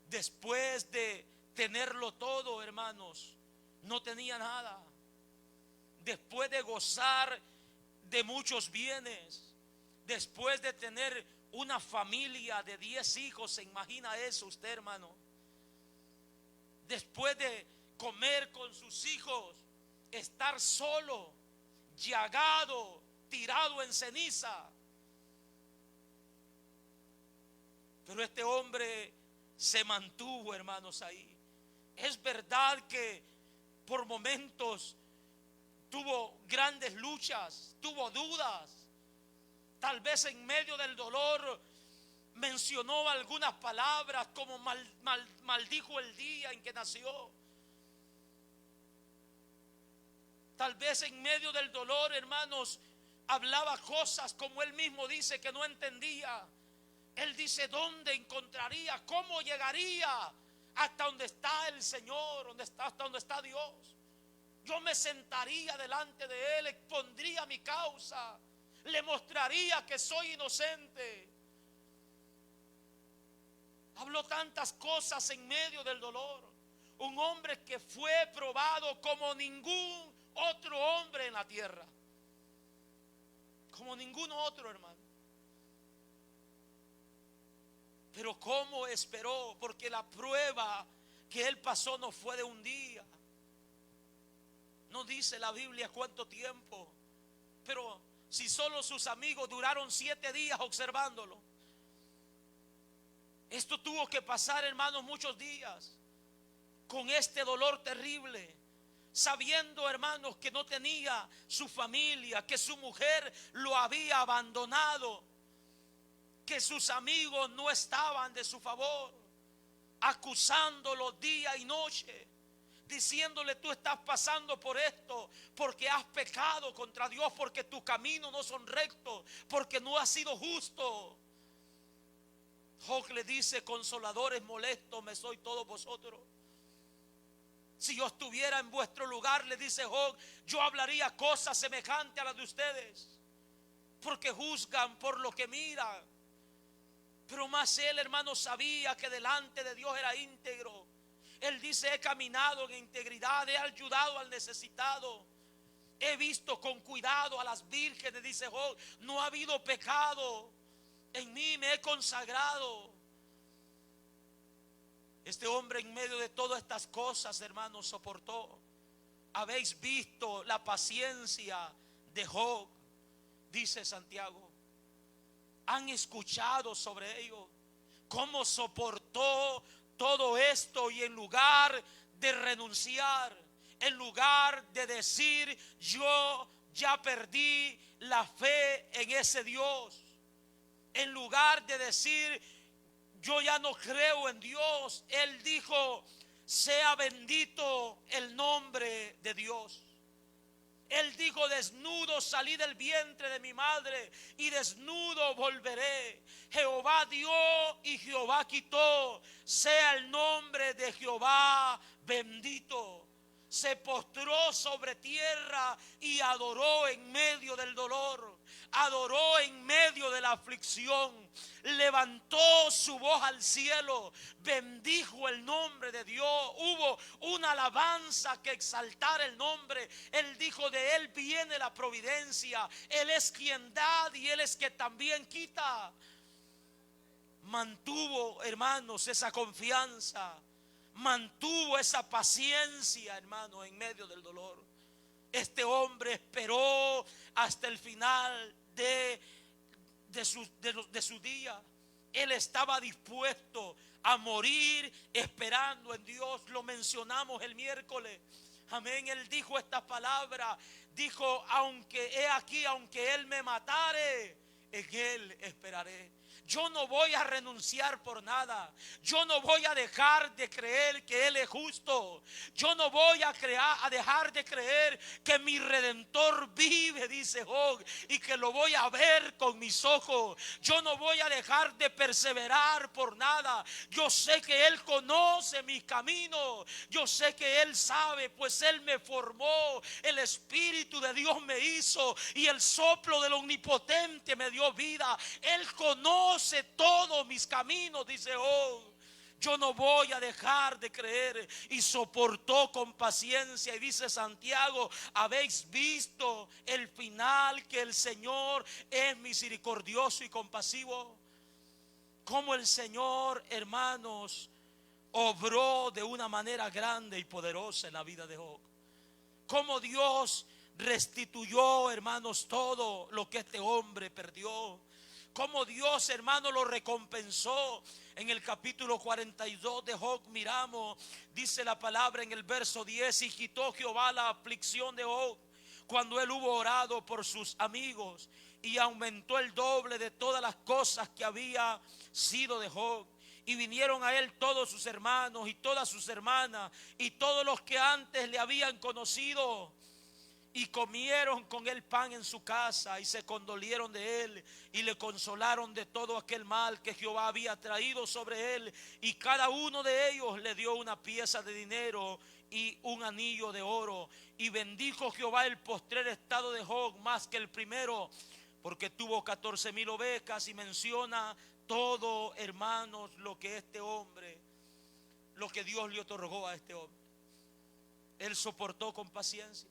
Después de tenerlo todo, hermanos, no tenía nada. Después de gozar de muchos bienes, después de tener una familia de 10 hijos, ¿se imagina eso usted, hermano? Después de comer con sus hijos, estar solo, llagado, tirado en ceniza. Pero este hombre se mantuvo, hermanos, ahí. Es verdad que por momentos tuvo grandes luchas, tuvo dudas. Tal vez en medio del dolor mencionó algunas palabras como maldijo el día en que nació. Tal vez en medio del dolor, hermanos, hablaba cosas como él mismo dice que no entendía. Él dice: ¿dónde encontraría? ¿Cómo llegaría hasta donde está el Señor? Hasta donde está Dios. Yo me sentaría delante de Él, expondría mi causa, le mostraría que soy inocente. Habló tantas cosas en medio del dolor. Un hombre que fue probado como ningún otro hombre en la tierra. Como ningún otro, hermano. Pero cómo esperó, porque la prueba que él pasó no fue de un día. No dice la Biblia cuánto tiempo. Pero si solo sus amigos duraron 7 días observándolo, esto tuvo que pasar, hermanos, muchos días con este dolor terrible, sabiendo, hermanos, que no tenía su familia, que su mujer lo había abandonado, que sus amigos no estaban de su favor, acusándolo día y noche, diciéndole: tú estás pasando por esto porque has pecado contra Dios, porque tus caminos no son rectos, porque no has sido justo. Job le dice: consoladores molestos me soy todos vosotros. Si yo estuviera en vuestro lugar, le dice Job, yo hablaría cosas semejantes a las de ustedes, porque juzgan por lo que miran. Pero más él, hermano, sabía que delante de Dios era íntegro. Él dice: he caminado en integridad, he ayudado al necesitado, he visto con cuidado a las vírgenes, dice Job, no ha habido pecado en mí, me he consagrado. Este hombre, en medio de todas estas cosas, hermanos, soportó. Habéis visto la paciencia de Job, dice Santiago. Han escuchado sobre ello, cómo soportó todo esto, y en lugar de renunciar, en lugar de decir: yo ya perdí la fe en ese Dios, en lugar de decir: yo ya no creo en Dios, él dijo: sea bendito el nombre de Dios. Él dijo: desnudo salí del vientre de mi madre y desnudo volveré. Jehová dio y Jehová quitó, sea el nombre de Jehová bendito. se postró sobre tierra y adoró en medio del dolor, adoró en medio de la aflicción, levantó su voz al cielo, bendijo el nombre de Dios. Hubo una alabanza que exaltara el nombre. Él dijo: de Él viene la providencia, Él es quien da y Él es que también quita. Mantuvo, hermanos, esa confianza, mantuvo esa paciencia, hermano, en medio del dolor. Este hombre esperó hasta el final de su día. Él estaba dispuesto a morir esperando en Dios. Lo mencionamos el miércoles. Amén. Él dijo esta palabra. Dijo: aunque he aquí, aunque Él me matare, en Él esperaré. Yo no voy a renunciar por nada. Yo no voy a dejar de creer que Él es justo. Yo no voy a dejar de creer que mi Redentor vive, dice Job, y que lo voy a ver con mis ojos. Yo no voy a dejar de perseverar por nada. Yo sé que Él conoce mis caminos. Yo sé que Él sabe, pues Él me formó. El Espíritu de Dios me hizo y el soplo del Omnipotente me dio vida. Él conoce todos mis caminos, dice Job. Yo no voy a dejar de creer. Y soportó con paciencia. Y dice Santiago: habéis visto el final, que el Señor es misericordioso y compasivo. Como el Señor, hermanos, obró de una manera grande y poderosa en la vida de Job. Como Dios restituyó, hermanos, todo lo que este hombre perdió. Como Dios, hermano, lo recompensó. En el capítulo 42 de Job miramos, dice la palabra en el verso 10: y quitó Jehová la aflicción de Job cuando él hubo orado por sus amigos, y aumentó el doble de todas las cosas que había sido de Job. Y vinieron a él todos sus hermanos y todas sus hermanas y todos los que antes le habían conocido, y comieron con él pan en su casa, y se condolieron de él y le consolaron de todo aquel mal que Jehová había traído sobre él. Y cada uno de ellos le dio una pieza de dinero y un anillo de oro. Y bendijo Jehová el postrer estado de Job más que el primero, porque tuvo 14,000 ovejas. Y menciona todo, hermanos, lo que este hombre, lo que Dios le otorgó a este hombre. Él soportó con paciencia.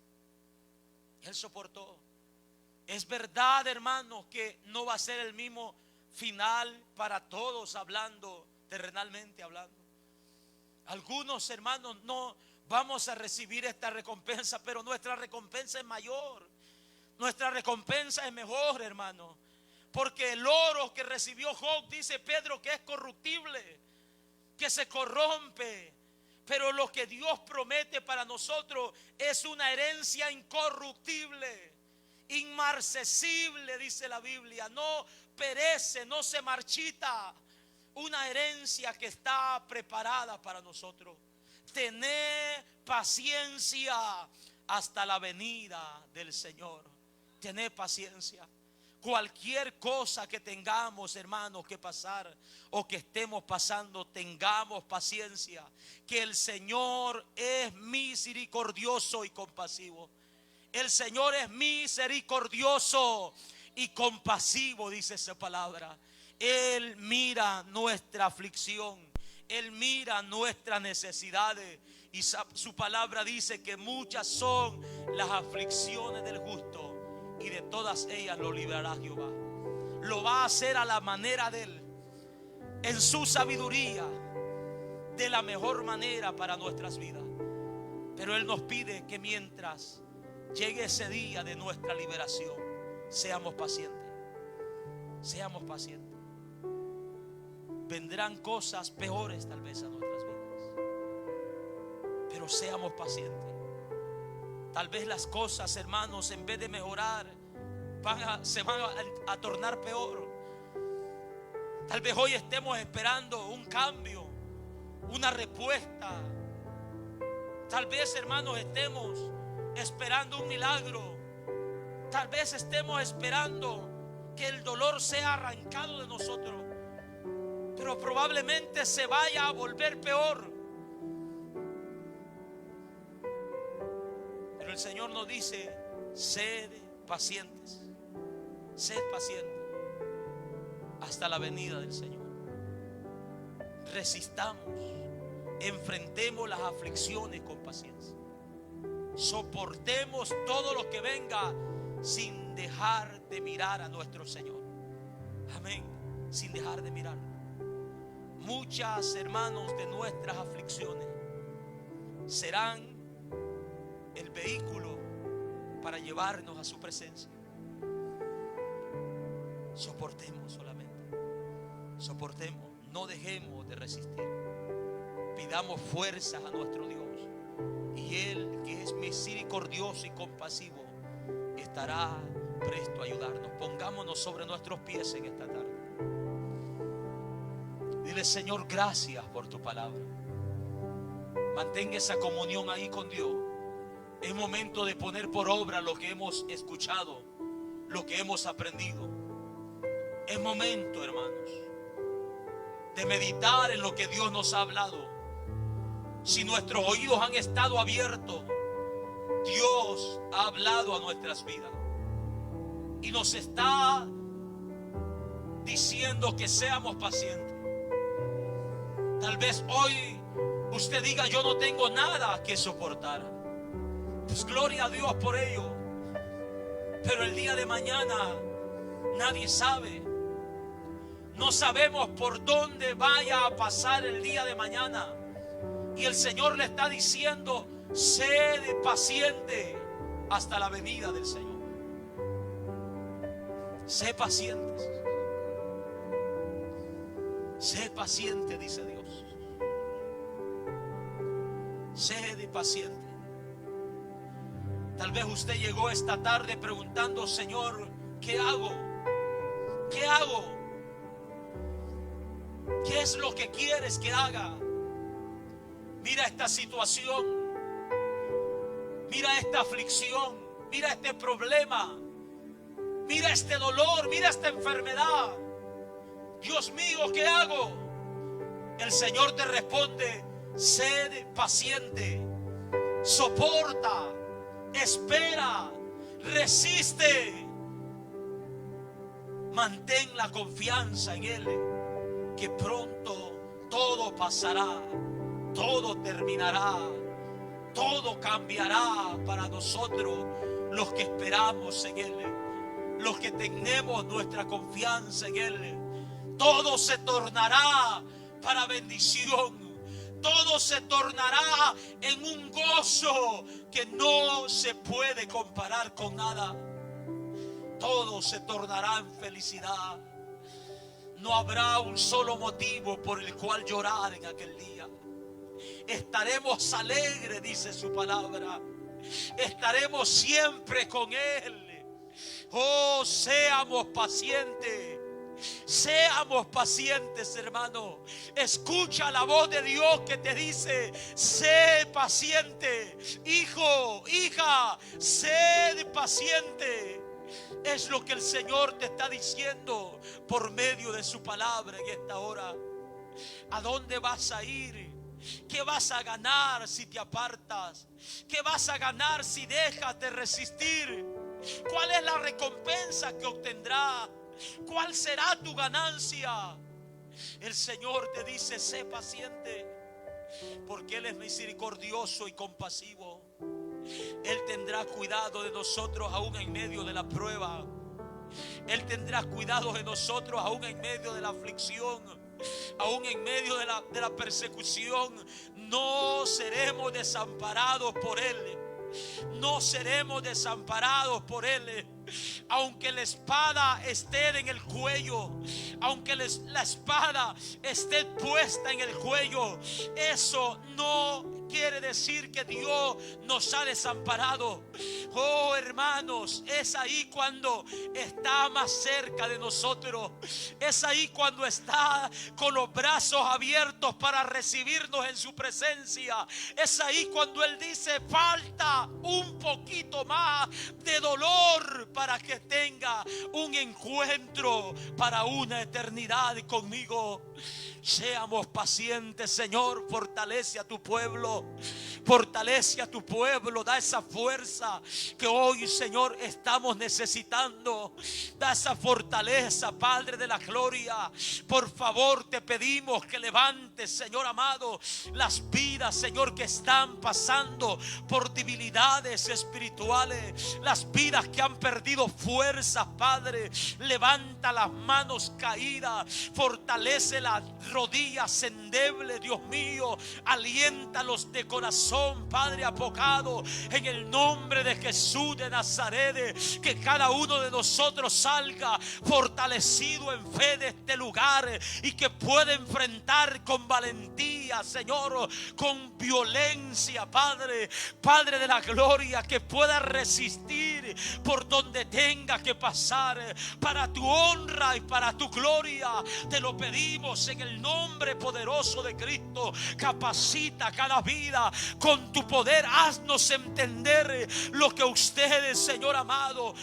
Él soportó. Es verdad, hermanos, que no va a ser el mismo final para todos, hablando terrenalmente hablando. Algunos, hermanos, no vamos a recibir esta recompensa, pero nuestra recompensa es mayor. Nuestra recompensa es mejor, hermano. Porque el oro que recibió Job, dice Pedro, que es corruptible, que se corrompe. Pero lo que Dios promete para nosotros es una herencia incorruptible, inmarcesible, dice la Biblia. No perece, no se marchita. Una herencia que está preparada para nosotros. Tened paciencia hasta la venida del Señor. Tened paciencia. Cualquier cosa que tengamos, hermanos, que pasar o que estemos pasando, tengamos paciencia, que el Señor es misericordioso y compasivo. El Señor es misericordioso y compasivo, dice esa palabra. Él mira nuestra aflicción, Él mira nuestras necesidades, y su palabra dice que muchas son las aflicciones del justo, y de todas ellas lo librará Jehová. Lo va a hacer a la manera de Él, en su sabiduría, de la mejor manera para nuestras vidas. Pero Él nos pide que mientras llegue ese día de nuestra liberación, seamos pacientes. Seamos pacientes. Vendrán cosas peores tal vez a nuestras vidas, pero seamos pacientes. Tal vez las cosas, hermanos, en vez de mejorar, se van a tornar peor. Tal vez hoy estemos esperando un cambio, una respuesta. Tal vez, hermanos, estemos esperando un milagro. Tal vez estemos esperando que el dolor sea arrancado de nosotros, pero probablemente se vaya a volver peor. el Señor nos dice: sed pacientes, sed pacientes hasta la venida del Señor. Resistamos, enfrentemos las aflicciones con paciencia, soportemos todo lo que venga sin dejar de mirar a nuestro Señor. Amén. Sin dejar de mirar. Muchas, hermanos, de nuestras aflicciones serán el vehículo para llevarnos a su presencia. Soportemos solamente, soportemos, no dejemos de resistir. Pidamos fuerzas a nuestro Dios, y Él, que es misericordioso y compasivo, estará presto a ayudarnos. Pongámonos sobre nuestros pies en esta tarde. Dile: Señor, gracias por tu palabra. Mantenga esa comunión ahí con Dios. Es momento de poner por obra lo que hemos escuchado, lo que hemos aprendido. Es momento, hermanos, de meditar en lo que Dios nos ha hablado. Si nuestros oídos han estado abiertos, Dios ha hablado a nuestras vidas y nos está diciendo que seamos pacientes. Tal vez hoy usted diga: yo no tengo nada que soportar. Pues gloria a Dios por ello. Pero el día de mañana nadie sabe. No sabemos por dónde vaya a pasar el día de mañana. Y el Señor le está diciendo: sed paciente hasta la venida del Señor. Sé pacientes. Sé paciente, dice Dios. Sé paciente. Tal vez usted llegó esta tarde preguntando: Señor, ¿qué hago? ¿Qué hago? ¿Qué es lo que quieres que haga? Mira esta situación, mira esta aflicción, mira este problema, mira este dolor, mira esta enfermedad. Dios mío, ¿qué hago? El Señor te responde: sed paciente, soporta, espera, resiste. Mantén la confianza en Él, que pronto todo pasará, todo terminará, todo cambiará para nosotros, los que esperamos en Él, los que tenemos nuestra confianza en Él. Todo se tornará para bendición, todo se tornará en un gozo que no se puede comparar con nada. Todo se tornará en felicidad. No habrá un solo motivo por el cual llorar en aquel día. Estaremos alegres, dice su palabra. Estaremos siempre con Él. Oh, seamos pacientes. Seamos pacientes, hermano. Escucha la voz de Dios que te dice: sé paciente. Hijo, hija, sé paciente. Es lo que el Señor te está diciendo por medio de su palabra en esta hora. ¿A dónde vas a ir? ¿Qué vas a ganar si te apartas? ¿Qué vas a ganar si dejas de resistir? ¿Cuál es la recompensa que obtendrás? ¿Cuál será tu ganancia? El Señor te dice: sé paciente, porque Él es misericordioso y compasivo. Él tendrá cuidado de nosotros aún en medio de la prueba. Él tendrá cuidado de nosotros aún en medio de la aflicción, aún en medio de la persecución. No seremos desamparados por Él. No seremos desamparados por Él. Aunque la espada esté en el cuello, aunque la espada esté puesta en el cuello, eso no quiere decir que Dios nos ha desamparado. Oh, hermanos, es ahí cuando está más cerca de nosotros. Es ahí cuando está con los brazos abiertos para recibirnos en su presencia. Es ahí cuando Él dice: falta un poquito más de dolor para que tenga un encuentro para una eternidad conmigo. Seamos pacientes, Señor. Fortalece a tu pueblo. Fortalece a tu pueblo. Da esa fuerza que hoy, Señor, estamos necesitando. Da esa fortaleza, Padre de la gloria. Por favor, te pedimos que levantes, Señor amado, las vidas, Señor, que están pasando por debilidades espirituales. Las vidas que han perdido fuerzas, Padre. Levanta las manos caídas. Fortalece las rodillas endebles, Dios mío. Aliéntalos de corazón, Padre apocado. En el nombre de Jesús de Nazaret, que cada uno de nosotros salga fortalecido en fe de este lugar y que pueda enfrentar con valentía, Señor, con violencia, Padre, Padre de la gloria, que pueda resistir por donde tenga que pasar, para tu honra y para tu gloria. Te lo pedimos en el nombre poderoso de Cristo. Capacita cada vida con tu poder. Haznos entender lo que ustedes, Señor amado,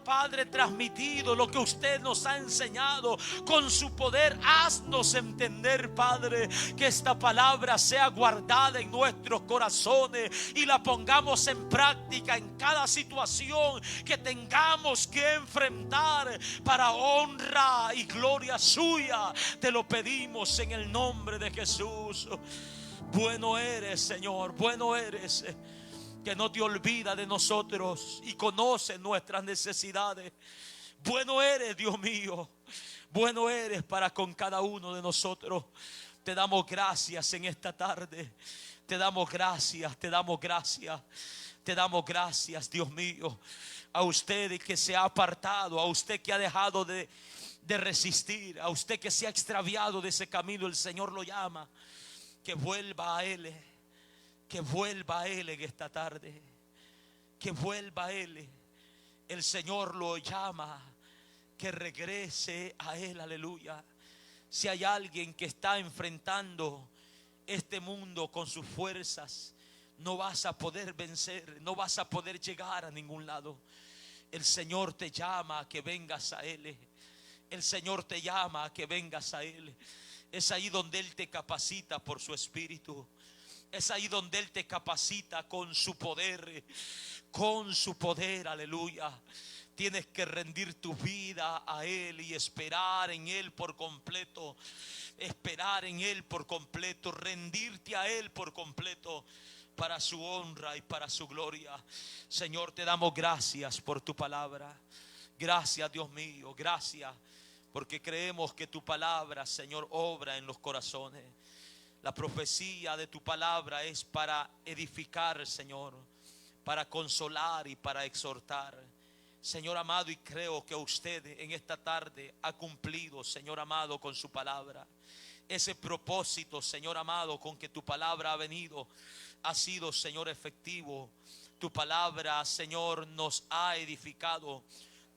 Padre, transmitido, lo que usted nos ha enseñado con su poder. Haznos entender, Padre, que esta palabra sea guardada en nuestros corazones y la pongamos en práctica en cada situación que tengamos que enfrentar para honra y gloria suya. Te lo pedimos en el nombre de Jesús. Bueno eres, Señor, bueno eres, que no te olvida de nosotros y conoce nuestras necesidades. Bueno eres, Dios mío, bueno eres para con cada uno de nosotros. Te damos gracias en esta tarde. Te damos gracias, te damos gracias. Te damos gracias, Dios mío, a usted que se ha apartado, a usted que ha dejado de resistir, a usted que se ha extraviado de ese camino. El Señor lo llama, que vuelva a Él, que vuelva a Él en esta tarde, que vuelva a Él. El Señor lo llama, que regrese a Él, aleluya. Si hay alguien que está enfrentando este mundo con sus fuerzas, no vas a poder vencer, no vas a poder llegar a ningún lado. El Señor te llama a que vengas a Él. El Señor te llama a que vengas a Él. Es ahí donde Él te capacita por su Espíritu. Es ahí donde Él te capacita con su poder. Con su poder, aleluya. Tienes que rendir tu vida a Él y esperar en Él por completo. Esperar en Él por completo. Rendirte a Él por completo, para su honra y para su gloria. Señor, te damos gracias por tu palabra. Gracias, Dios mío, gracias, porque creemos que tu palabra, Señor, obra en los corazones. La profecía de tu palabra es para edificar, Señor, para consolar y para exhortar. Señor amado, y creo que usted en esta tarde ha cumplido, Señor amado, con su palabra. Ese propósito, Señor amado, con que tu palabra ha venido, ha sido, Señor, efectivo. Tu palabra, Señor, nos ha edificado.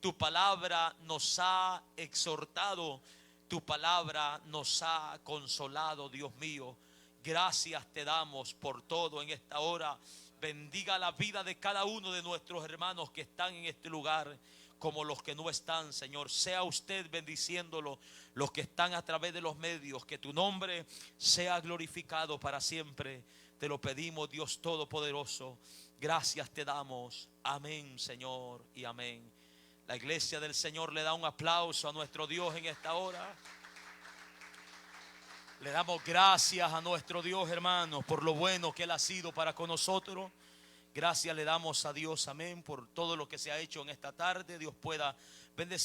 Tu palabra nos ha exhortado. Tu palabra nos ha consolado, Dios mío. Gracias te damos por todo en esta hora. Bendiga la vida de cada uno de nuestros hermanos que están en este lugar, como los que no están, Señor. Sea usted bendiciéndolo, los que están a través de los medios. Que tu nombre sea glorificado para siempre. Te lo pedimos, Dios Todopoderoso. Gracias te damos. Amén, Señor, y amén. La iglesia del Señor le da un aplauso a nuestro Dios en esta hora. Le damos gracias a nuestro Dios, hermanos, por lo bueno que Él ha sido para con nosotros. Gracias le damos a Dios, amén, por todo lo que se ha hecho en esta tarde. Dios pueda bendecir.